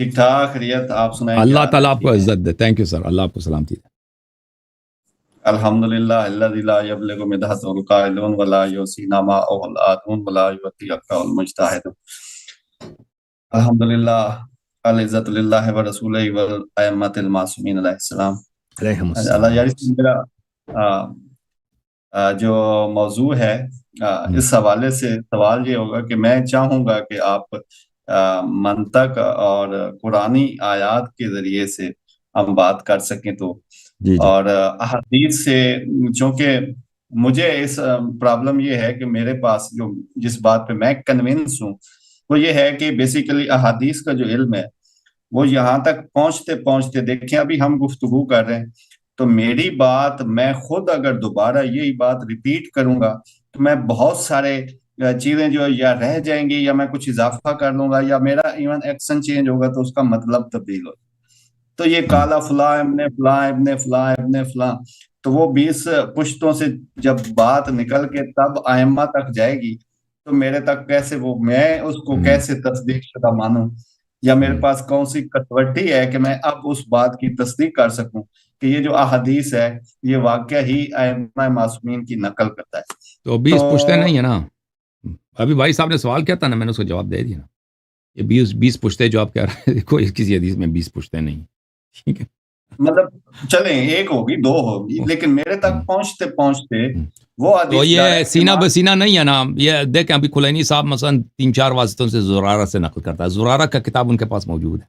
ٹھیک ٹھاک خیریت. آپ سنائیں کیا اللہ حال ہے؟ تعالیٰ آپ کو ٹھیک ہے. عزت دے. Thank you sir. اللہ آپ کو سلامتی دے. الحمدللہ الذی لا یبلغ مدحہ القائلون ولا یحصینا ما اولادون ولا یؤتی حق المجتہد. الحمدللہ العزت للہ ورسولہ والائمۃ المعصومین علیہ السلام. علیہم اللہ السلام. یاری سے میرا جو موضوع ہے اس حوالے سے سوال یہ ہوگا کہ میں چاہوں گا کہ آپ منطق اور قرآنی آیات کے ذریعے سے ہم بات کر سکیں تو جی جی اور احادیث سے. چونکہ مجھے اس پرابلم یہ ہے کہ میرے پاس جو جس بات پہ میں کنونس ہوں وہ یہ ہے کہ بیسیکلی احادیث کا جو علم ہے وہ یہاں تک پہنچتے پہنچتے دیکھیں ابھی ہم گفتگو کر رہے ہیں تو میری بات میں خود اگر دوبارہ یہی بات ریپیٹ کروں گا تو میں بہت سارے چیزیں جو یا رہ جائیں گی یا میں کچھ اضافہ کر لوں گا یا میرا ایون ایکسن چینج ہوگا تو اس کا مطلب تبدیل ہوگا. تو یہ کالا فلاں ابن فلاں ابن فلاں ابن فلاں تو وہ 20 پشتوں سے جب بات نکل کے تب ائمہ تک جائے گی تو میرے تک کیسے وہ میں اس کو کیسے تصدیق شدہ مانوں یا میرے پاس کون سی کسوٹی ہے کہ میں اب اس بات کی تصدیق کر سکوں کہ یہ جو احادیث ہے یہ واقعہ ہی ائمہ معصومین کی نقل کرتا ہے. تو 20 پشتے نہیں ہے نا. ابھی بھائی صاحب نے سوال کیا تھا نا, میں نے اس کو جواب دے دیا نا. یہ 20 پشتے جو آپ کہہ رہے ہیں کوئی کسی حدیث میں 20 پشتے نہیں. ٹھیک ہے, مطلب چلیں ایک ہوگی دو ہوگی لیکن میرے تک پہنچتے پہنچتے وہ تو حدیث یہ سینہ بسینہ نہیں ہے نا. یہ دیکھیں ابھی کلینی صاحب مثلا 3-4 واسطوں سے زرارہ سے نقل کرتا ہے. زرارہ کا کتاب ان کے پاس موجود ہے.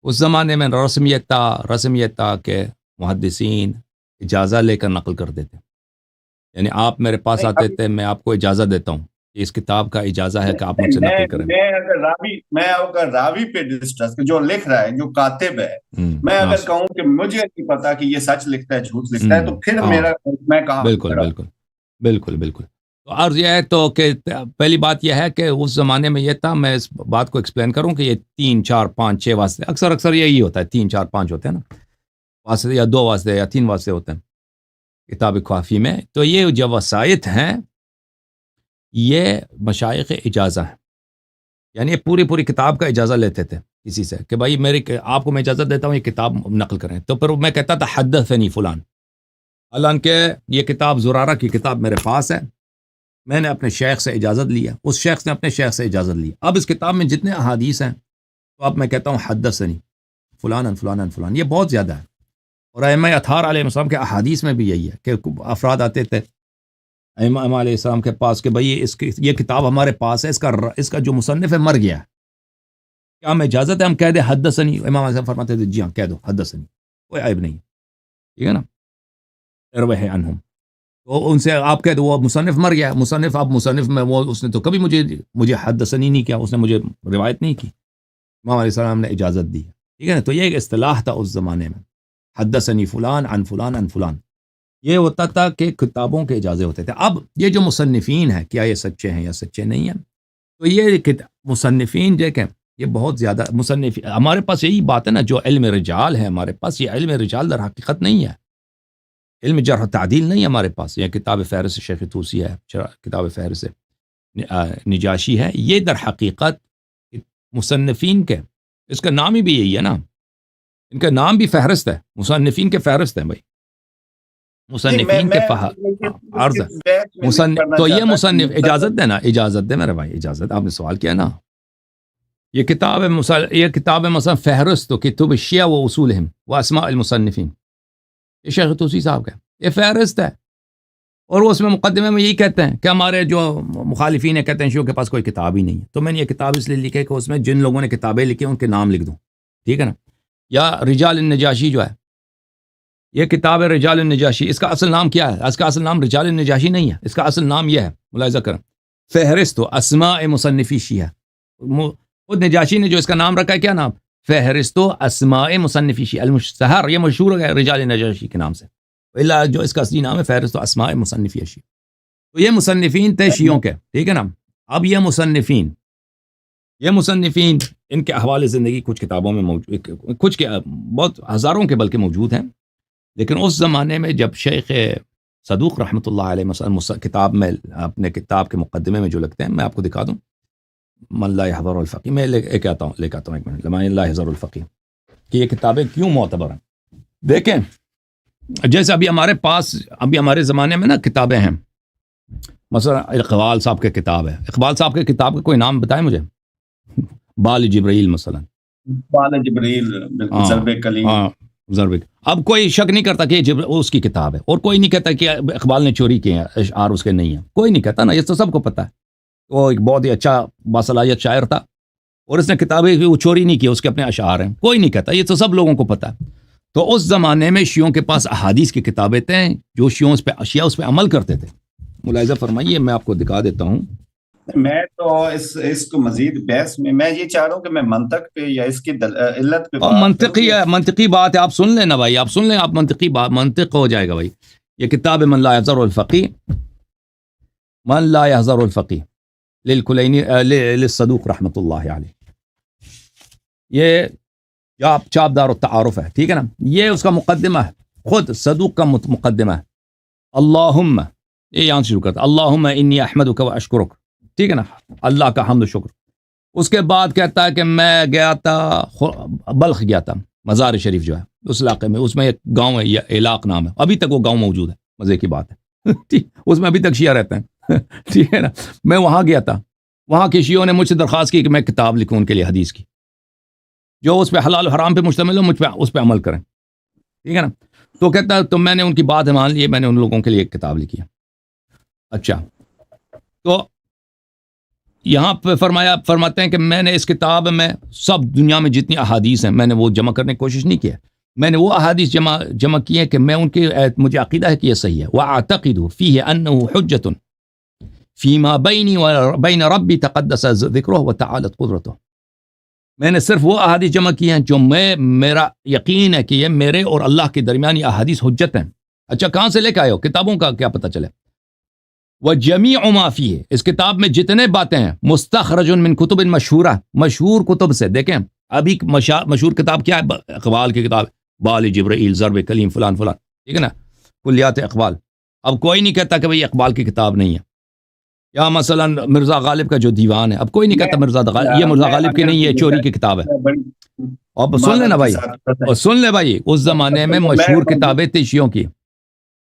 اس زمانے میں رسمیت تھا کہ محدثین اجازہ لے کر نقل کر دیتے. یعنی آپ میرے پاس آتے تھے, میں آپ کو اجازت دیتا ہوں کہ اس کتاب کا اجازہ ہے کہ آپ مجھ سے نقل کریں. میں اگر راوی پہ ڈسٹرس جو لکھ رہا ہے جو کاتب ہے میں اگر کہوں کہ مجھے نہیں پتا کہ یہ سچ لکھتا ہے جھوٹ لکھتا ہے تو پھر میں کہاں بالکل. تو عرض یہ ہے تو کہ پہلی بات یہ ہے کہ اس زمانے میں یہ تھا, میں اس بات کو ایکسپلین کروں کہ یہ 3, 4, 5, 6 واسطے اکثر یہی ہوتا ہے. 3, 4, 5 ہوتے ہیں نا واسطے, یا 2 واسطے یا 3 واسطے ہوتے ہیں کتاب کافی میں. تو یہ جو وسائط ہیں یہ مشائخ اجازہ ہیں. یعنی پوری کتاب کا اجازہ لیتے تھے کسی سے کہ بھائی آپ کو میں اجازت دیتا ہوں یہ کتاب نقل کریں. تو پھر میں کہتا تھا حدثنی فلان, حالانکہ یہ کتاب زرارہ کی کتاب میرے پاس ہے, میں نے اپنے شیخ سے اجازت لیا, اس شیخ نے اپنے شیخ سے اجازت لی. اب اس کتاب میں جتنے احادیث ہیں تو اب میں کہتا ہوں حدثنی فلان فلان فلان. یہ بہت زیادہ ہے. اور ائمہ اطہار علیہ السلام کے احادیث میں بھی یہی ہے کہ افراد آتے تھے ائمہ علیہ السلام کے پاس کہ بھئی یہ کتاب ہمارے پاس ہے, اس کا جو مصنف ہے مر گیا ہے, کیا ہمیں اجازت ہے ہم کہہ دیں حدثنی؟ امام علیہ السلام فرماتے تھے جی ہاں کہہ دو حدثنی, کوئی عیب نہیں. ٹھیک ہے نا, اروح عنہم. تو ان سے آپ کہہ دو وہ مصنف مر گیا, مصنف میں وہ اس نے تو کبھی مجھے حدثنی نہیں کیا, اس نے مجھے روایت نہیں کی. امام علیہ السلام نے اجازت دی. ٹھیک ہے نا. تو یہ ایک اصطلاح تھا اس زمانے میں, حدثنی فلان عن فلان عن فلان. یہ ہوتا تھا کہ کتابوں کے اجازے ہوتے تھے. اب یہ جو مصنفین ہیں کیا یہ سچے ہیں یا سچے نہیں ہیں, تو یہ مصنفین دیکھیں یہ بہت زیادہ مصنفین ہمارے پاس یہی بات ہے نا, جو علم رجال ہے ہمارے پاس, یہ علم رجال در حقیقت نہیں ہے. علم جرح تعدیل نہیں ہے ہمارے پاس. یہ کتاب فہرست شیخ طوسی ہے, کتاب فہرست نجاشی ہے, یہ در حقیقت مصنفین کے, اس کا نام ہی بھی یہی ہے نا, ان کا نام بھی فہرست ہے, مصنفین کے فہرست ہیں بھائی, مصنفین کے عرض ہے. تو یہ مصنف اجازت دے نا, اجازت دے میرے بھائی, اجازت. آپ نے سوال کیا نا, یہ کتاب ہے مثلا فہرست کتب الشیعہ و اصولہم و اسماء المصنفین, یہ شیخ طوسی صاحب کا, یہ فہرست ہے. اور وہ اس میں مقدمے میں یہی کہتے ہیں کہ ہمارے جو مخالفین ہیں کہتے ہیں شیعوں کے پاس کوئی کتاب ہی نہیں ہے. تو میں نے یہ کتاب اس لیے لکھی کہ اس میں جن لوگوں نے کتابیں لکھی ان کے نام لکھ دوں. ٹھیک ہے نا. یا رجال النجاشی جو ہے, یہ کتاب ہے رجال النجاشی, اس کا اصل نام کیا ہے؟ اس کا اصل نام رجال النجاشی نہیں ہے, اس کا اصل نام یہ ہے, ملاحظہ کریں, فہرست اسماء مصنفی شیعہ. خود نجاشی نے جو اس کا نام رکھا ہے کیا نام؟ فہرست اسماء مصنفی شیعہ المشتہر, یہ مشہور ہے رجال النجاشی کے نام سے. اللہ جو اس کا اصلی نام ہے فہرست اسماء مصنفی شیعہ. تو یہ مصنفین تھے شیعوں کے. ٹھیک ہے نا. اب یہ مصنفین ان کے حوالے زندگی کچھ کتابوں میں موجود, کچھ بہت ہزاروں کے بلکہ موجود ہیں. لیکن اس زمانے میں جب شیخ صدوق رحمۃ اللہ علیہ مثلا کتاب میں اپنے کتاب کے مقدمے میں جو لگتے ہیں, میں آپ کو دکھا دوں, من لا يحضر الفقيه، میں لے کے آتا ہوں ایک منٹ، من لا يحضر الفقيه، کہ یہ کتابیں کیوں معتبر ہیں. دیکھیں جیسے ابھی ہمارے زمانے میں نا کتابیں ہیں، مثلا اقبال صاحب کی کتاب ہے، اقبال صاحب کی کتاب کا کوئی نام بتائیں مجھے. بال جبرائیل مثلا، بال جبریل، بالکل، ضرب کلیم. ہاں ضرب. اب کوئی شک نہیں کرتا کہ یہ اس کی کتاب ہے، اور کوئی نہیں کہتا کہ اقبال نے چوری کیے ہیں، اشعار اس کے نہیں ہیں، کوئی نہیں کہتا نا، یہ تو سب کو پتہ ہے. وہ ایک بہت ہی اچھا باصلاحیت شاعر تھا، اور اس نے کتابیں وہ چوری نہیں کی، اس کے اپنے اشعار ہیں، کوئی نہیں کہتا، یہ تو سب لوگوں کو پتہ ہے. تو اس زمانے میں شیعوں کے پاس احادیث کی کتابیں تھیں، جو شیعوں شیعہ اس پہ عمل کرتے تھے. ملاحظہ فرمائیے، میں آپ کو دکھا دیتا ہوں. میں تو اس کو مزید بحث میں یہ چاہ رہا ہوں کہ میں منطق پہ یا اس کی علت پہ اور بات کروں. منطقی بات ہے، آپ سن لیں نا بھائی، آپ سن لیں، آپ منطقی بات، منطق ہو جائے گا بھائی. یہ کتاب ہے من لا يحضر الفقيه، من لا يحضر الفقيه للکلینی للصدوق رحمۃ اللہ علیہ. یہ چاپ دار التعارف ہے، ٹھیک ہے نا. یہ اس کا مقدمہ ہے، خود صدوق کا مقدمہ ہے. اللہم، یہ یہاں سے شروع کرتا، اللہم انی احمدک و اشکرک، ٹھیک ہے نا، اللہ کا حمد و شکر. اس کے بعد کہتا ہے کہ میں گیا تھا بلخ، گیا تھا مزار شریف جو ہے اس علاقے میں، اس میں ایک گاؤں ہے، یہ علاق نام ہے، ابھی تک وہ گاؤں موجود ہے، مزے کی بات ہے. اس میں ابھی تک شیعہ رہتے ہیں. ٹھیک ہے نا. میں وہاں گیا تھا، وہاں کے شیعوں نے مجھ سے درخواست کی کہ میں کتاب لکھوں ان کے لیے حدیث کی، جو اس پہ حلال و حرام پہ مشتمل ہو، مجھ پہ اس پہ عمل کریں، ٹھیک ہے نا. تو کہتا ہے تو میں نے ان کی بات مان لی، میں نے ان لوگوں کے لیے ایک کتاب لکھی ہے. اچھا، تو یہاں پہ فرماتے ہیں کہ میں نے اس کتاب میں سب دنیا میں جتنی احادیث ہیں میں نے وہ جمع کرنے کی کوشش نہیں کی ہے، میں نے وہ احادیث جمع کی ہیں کہ میں ان کے مجھے عقیدہ ہے کہ یہ صحیح ہے. وَأَعْتَقِدُ فِيهِ أَنَّهُ حُجَّةٌ فِيمَا بَيْنِي وَبَيْنَ رَبِّي تَقَدَّسَ ذِكْرُهُ وَتَعَالَتْ قُدْرَتُهُ. میں نے صرف وہ احادیث جمع کی ہیں جو میرا یقین ہے کہ یہ میرے اور اللہ کے درمیان یہ احادیث حجت ہیں. اچھا، کہاں سے لے کے آئے ہو؟ کتابوں کا کیا پتہ چلے. وَجَمِيعُ مَا فِيهِ، اس کتاب میں جتنے باتیں ہیں، مستخرج من کتب مشہورہ، مشہور کتب سے. دیکھیں ابھی مشہور کتاب کیا ہے؟ اقبال کی کتاب، بال جبرائیل، ضرب کلیم، فلان فلان، ٹھیک ہے نا، کلیات اقبال. اب کوئی نہیں کہتا کہ بھئی اقبال کی کتاب نہیں ہے. یا مثلا مرزا غالب کا جو دیوان ہے، اب کوئی نہیں کہتا یہ مرزا غالب کی نہیں ہے، چوری کی کتاب ہے. اب سن لینا بھائی، اور سن لے بھائی، اس زمانے میں مشہور کتابیں تھیں شیعوں کی،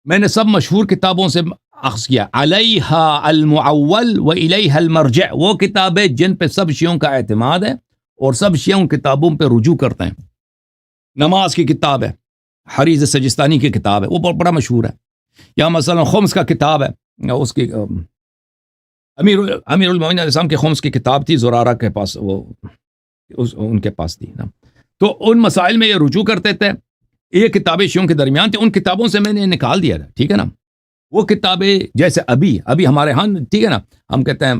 میں نے سب مشہور کتابوں سے اخذ کیا. علیہا المعول و الیہا المرجع، وہ کتابیں جن پہ سب شیعوں کا اعتماد ہے اور سب شیعوں کتابوں پہ رجوع کرتے ہیں. نماز کی کتاب ہے، حریز سجستانی کی کتاب ہے، وہ بہت بڑا مشہور ہے. یا مثلا خمس کا کتاب ہے، اس کی امیر المومنین علیہ السلام کے خمس کی کتاب تھی، زرارہ کے پاس، وہ ان کے پاس تھی نا. تو ان مسائل میں یہ رجوع کرتے تھے. یہ کتابیں شیعوں کے درمیان تھی، ان کتابوں سے میں نے نکال دیا تھا، ٹھیک ہے نا. وہ کتابیں جیسے ابھی ہمارے ہاں، ٹھیک ہے نا، ہم کہتے ہیں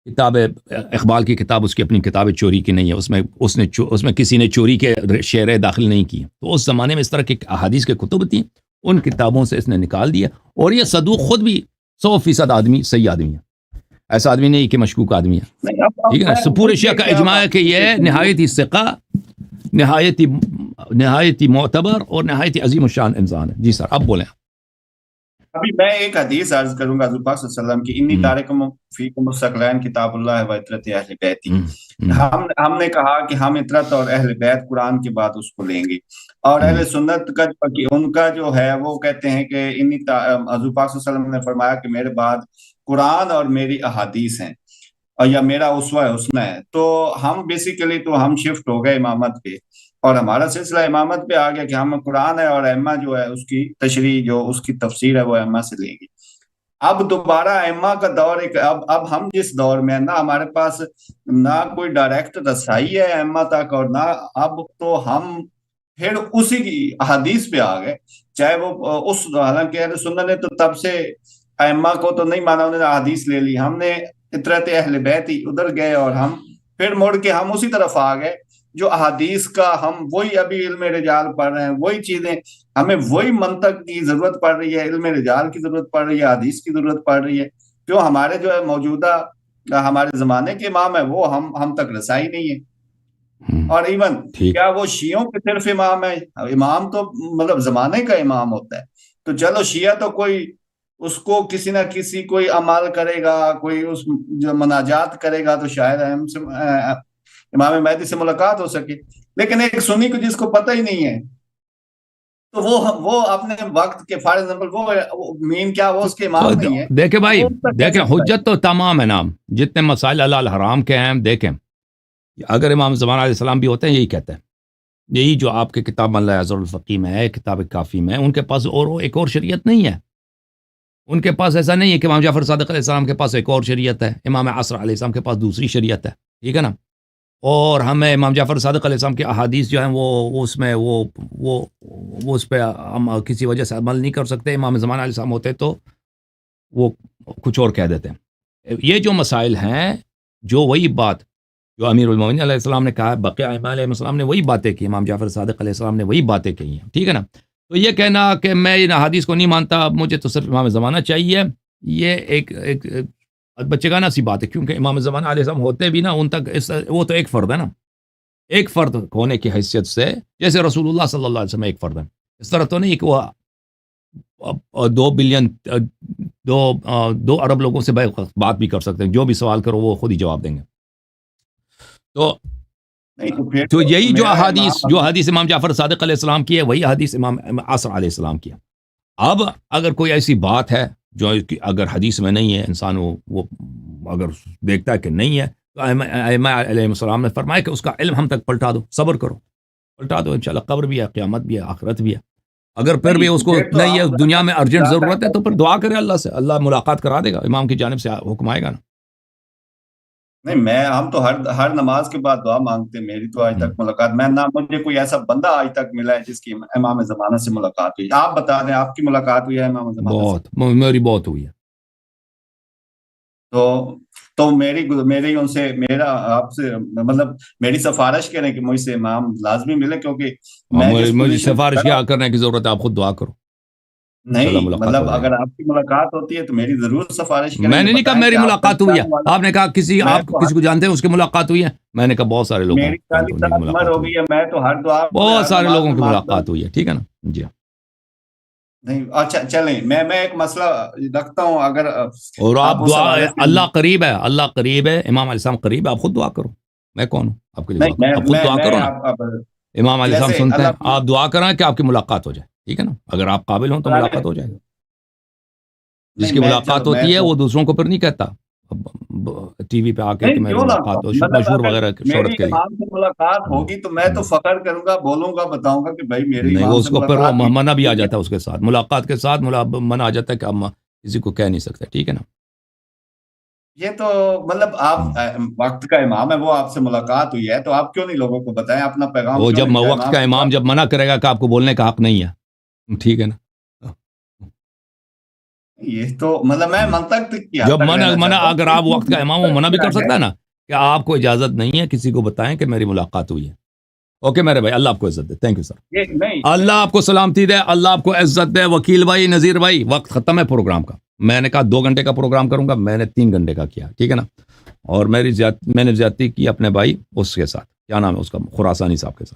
کتاب اقبال کی کتاب، اس کی اپنی کتاب چوری کی نہیں ہے، اس میں کسی نے چوری کے شعریں داخل نہیں کی. تو اس زمانے میں اس طرح کی احادیث کے کتب تھیں، ان کتابوں سے اس نے نکال دیا. اور یہ صدوق خود بھی 100% آدمی صحیح آدمی ہے، ایسا آدمی نہیں کہ مشکوک آدمی ہے، ٹھیک ہے نا. پورے شیعہ کا اجماع ہے کہ یہ نہایت ہی ثقہ، نہایت ہی معتبر اور نہایت ہی عظیم الشان انسان ہے. جی سر، آپ بولیں. ابھی میں ایک حدیث عرض کروں گا حضور پاک صلی اللہ علیہ وسلم کی، انی تارکم فیکم الثقلین کتاب اللہ و عطرت اہل بیتی. ہم نے کہا کہ ہم عطرت اور اہل بیت قرآن کے بعد اس کو لیں گے، اور اہل سنت کا ان کا جو ہے وہ کہتے ہیں کہ حضور پاک صلی اللہ علیہ وسلم نے فرمایا کہ میرے بعد قرآن اور میری احادیث ہیں، اور یا میرا اسوہ حسنہ ہے. تو ہم بیسیکلی تو ہم شفٹ ہو گئے امامت پہ، اور ہمارا سلسلہ امامت پہ آ گیا کہ ہم قرآن ہے اور ائمہ جو ہے اس کی تشریح، جو اس کی تفسیر ہے، وہ ائمہ سے لیں گے. اب دوبارہ ائمہ کا دور اب ہم جس دور میں نہ ہمارے پاس نہ کوئی ڈائریکٹ رسائی ہے ائمہ تک، اور نہ اب تو ہم پھر اسی کی احادیث پہ آ گئے. چاہے وہ حالانکہ اہل سنت نے تو تب سے ائمہ کو تو نہیں مانا، انہوں نے احادیث لے لی، ہم نے عطرت اہل بیت ہی ادھر گئے، اور ہم پھر مڑ کے ہم اسی طرف آ گئے جو احادیث کا ہم وہی ابھی علم رجال پڑھ رہے ہیں، وہی چیزیں ہمیں، وہی منطق کی ضرورت پڑ رہی ہے، علم رجال کی ضرورت پڑ رہی ہے، حدیث کی ضرورت پڑ رہی ہے. جو ہمارے جو ہے موجودہ ہمارے زمانے کے امام ہے وہ ہم تک رسائی نہیں ہے. اور ایون کیا وہ شیعوں کے صرف امام ہے؟ امام تو مطلب زمانے کا امام ہوتا ہے. تو چلو شیعہ تو کوئی اس کو کسی نہ کسی کوئی عمل کرے گا، کوئی اس جو مناجات کرے گا تو شاید امام مہدی سے ملاقات ہو سکے. لیکن ایک سنی کو جس کو پتہ ہی نہیں ہے تو وہ اپنے وقت کے فار ایگزامپل وہ مین کیا وہ اس کے امام نہیں ہے. دیکھیں بھائی، وہ اس پر کہہ دیکھیں سکتا ہے. حجت تو تمام ہے نام جتنے مسائل حلال حرام کے ہیں. دیکھیں اگر امام زمان علیہ السلام بھی ہوتے ہیں یہی کہتے ہیں، یہی جو آپ کے کتاب من لا یعذر الفقیہ میں ہے، کتاب کافی میں ہے، ان کے پاس اور ایک اور شریعت نہیں ہے. ان کے پاس ایسا نہیں ہے کہ امام جعفر صادق علیہ السلام کے پاس ایک اور شریعت ہے، امام عصر علیہ السلام کے پاس دوسری شریعت ہے. ٹھیک ہے نا؟ اور ہمیں امام جعفر صادق علیہ السلام کی احادیث جو ہیں وہ اس میں وہ اس پہ ہم کسی وجہ سے عمل نہیں کر سکتے. امام زمان علیہ السلام ہوتے تو وہ کچھ اور کہہ دیتے ہیں. یہ جو مسائل ہیں، جو وہی بات جو امیر المومنین علیہ السلام نے کہا، بقیہ ائمہ علیہ السلام نے وہی باتیں کی، امام جعفر صادق علیہ السلام نے وہی باتیں کہی ہیں. ٹھیک ہے نا؟ تو یہ کہنا کہ میں ان احادیث کو نہیں مانتا، مجھے تو صرف امام زمانہ چاہیے، یہ ایک بچگانہ سی بات ہے. کیونکہ امام زمانہ علیہ السلام ہوتے بھی نا ان تک وہ تو ایک فرد ہے نا، ایک فرد ہونے کی حیثیت سے جیسے رسول اللہ صلی اللہ علیہ وسلم ایک فرد ہے. اس طرح تو نہیں کہ وہ 2 بلین 2 ارب لوگوں سے بات بھی کر سکتے ہیں، جو بھی سوال کرو وہ خود ہی جواب دیں گے. تو یہی جو حدیث امام جعفر صادق علیہ السلام کی ہے، وہی حدیث امام عصر علیہ السلام کی ہے. اب اگر کوئی ایسی بات ہے جو اگر حدیث میں نہیں ہے، انسان وہ اگر دیکھتا ہے کہ نہیں ہے، تو ائمہ علیہ السلام نے فرمایا کہ اس کا علم ہم تک پلٹا دو، صبر کرو، پلٹا دو. انشاءاللہ قبر بھی ہے، قیامت بھی ہے، آخرت بھی ہے. اگر پھر بھی اس کو نہیں ہے، دنیا میں ارجنٹ ضرورت ہے، تو پھر دعا کرے اللہ سے، اللہ ملاقات کرا دے گا، امام کی جانب سے حکم آئے گا نا. نہیں، ہم تو ہر نماز کے بعد دعا مانگتے ہیں. میری تو آج تک ملاقات مجھے کوئی ایسا بندہ آج تک ملا ہے جس کی امام زمانہ سے ملاقات ہوئی. آپ بتا دیں آپ کی ملاقات ہوئی ہے امام زمانہ سے؟ میری بہت ہوئی ہے. تو میری ان سے میرا آپ سے مطلب میری سفارش کریں کہ مجھ سے امام لازمی ملے، کیونکہ مجھے سفارش کیا کرنے کی ضرورت ہے، آپ خود دعا کرو. نہیں مطلب اگر آپ کی ملاقات ہوتی ہے تو میری ضرور سفارش کریں. میں نے نہیں کہا میری ملاقات ہوئی ہے، آپ نے کہا کسی کو جانتے ہیں اس کی ملاقات ہوئی ہے. میں نے کہا بہت سارے لوگوں کی میں تو ہر دعا بہت سارے لوگوں کی ملاقات ہوئی ہے. ٹھیک ہے نا جی. نہیں اچھا چلیں، میں ایک مسئلہ رکھتا ہوں. اگر اور آپ دعا، اللہ قریب ہے، اللہ قریب ہے، امام علیہ السلام قریب ہے، آپ خود دعا کرو. میں کون ہوں آپ کے لیے؟ آپ خود دعا کرو نا. امام علیہ السلام سنتے ہیں، آپ دعا کریں کہ آپ کی ملاقات ہو جائے. ٹھیک ہے نا؟ اگر آپ قابل ہوں تو ملاقات ہو جائے گا. جس کی ملاقات ہوتی ہے وہ دوسروں کو پھر نہیں کہتا ٹی وی پہ آ کے کہ میری ملاقات ہو، مشہور وغیرہ شہرت کے لیے. امام سے ملاقات ہوگی تو میں تو فخر کروں گا، بولوں گا، بتاؤں گا کہ بھائی میری نہیں، امام اس سے کو پھر ملاقات منع بھی آ جاتا ہے، اس کے ساتھ ملاقات کے ساتھ منع آ جاتا ہے کہ آپ کسی کو کہہ نہیں سکتے. ٹھیک ہے نا؟ یہ تو مطلب آپ وقت کا امام ہے، وہ آپ سے ملاقات ہوئی ہے تو آپ کیوں نہیں لوگوں کو بتائیں اپنا پیغام؟ وہ جب وقت کا امام جب منع کرے گا کہ آپ کو بولنے کا حق نہیں ہے، ٹھیک ہے نا؟ یہ تو مطلب میں منطق کیا جب منع اگر آپ وقت کا امام، وہ منع بھی کر سکتا ہے نا کہ آپ کو اجازت نہیں ہے کسی کو بتائیں کہ میری ملاقات ہوئی ہے. اوکے میرے بھائی، اللہ آپ کو عزت دے. Thank you sir. اللہ آپ کو سلامتی دے، اللہ آپ کو عزت دے. وکیل بھائی، نذیر بھائی، وقت ختم ہے پروگرام کا. میں نے کہا 2 گھنٹے کا پروگرام کروں گا، میں نے 3 گھنٹے کا کیا. ٹھیک ہے نا؟ اور میں نے زیادتی کی اپنے بھائی اس کے ساتھ، کیا نام ہے اس کا، خراسانی صاحب کے ساتھ.